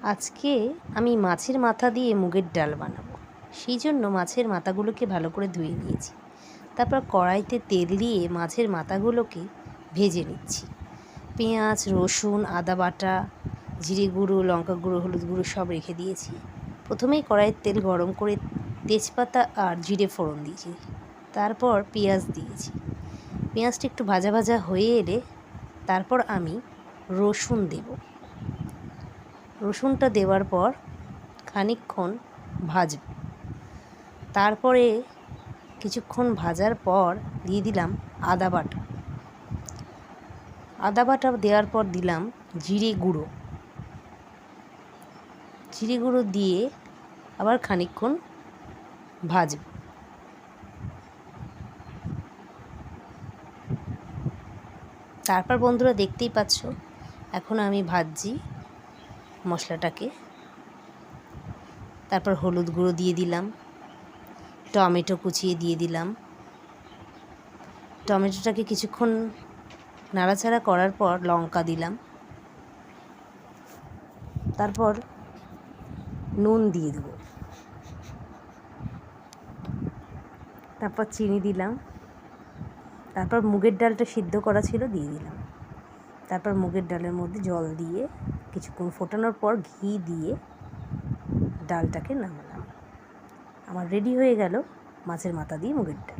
আজকে আমি মাছের মাথা দিয়ে মুগের ডাল বানাবো। সেই জন্য মাছের মাথাগুলোকে ভালো করে ধুয়ে নিয়েছি। তারপর কড়াইতে তেল দিয়ে মাছের মাথাগুলোকে ভেজে নিচ্ছি। পেঁয়াজ, রসুন, আদা বাটা, জিরে গুঁড়ো, লঙ্কা গুঁড়ো, হলুদ গুঁড়ো সব রেখে দিয়েছি। প্রথমেই কড়াইয়ের তেল গরম করে তেজপাতা আর জিরে ফোড়ন দিয়েছি। তারপর পেঁয়াজ দিয়েছি। পেঁয়াজটা একটু ভাজা ভাজা হয়ে এলে তারপর আমি রসুন দেব। রসুনটা দেওয়ার পর খানিকক্ষণ ভাজব। তারপরে কিছুক্ষণ ভাজার পর দিয়ে দিলাম আদা বাটা। আদা বাটা দেওয়ার পর দিলাম জিরে গুঁড়ো। জিরে গুঁড়ো দিয়ে আবার খানিকক্ষণ ভাজব। তারপর বন্ধুরা দেখতেই পাচ্ছ এখন আমি ভাজছি মশলাটাকে। তারপর হলুদ গুঁড়ো দিয়ে দিলাম, টমেটো কুচিয়ে দিয়ে দিলাম। টমেটোটাকে কিছুক্ষণ নাড়াচাড়া করার পর লঙ্কা দিলাম। তারপর নুন দিয়ে দেবো। তারপর চিনি দিলাম। তারপর মুগের ডালটা সিদ্ধ করা ছিল দিয়ে দিলাম। তারপর মুগের ডালের মধ্যে জল দিয়ে কিছুক্ষণ ফোটানোর পর ঘি দিয়ে ডালটাকে নামালাম। আমার রেডি হয়ে গেল মাছের মাথা দিয়ে মুগের ডাল।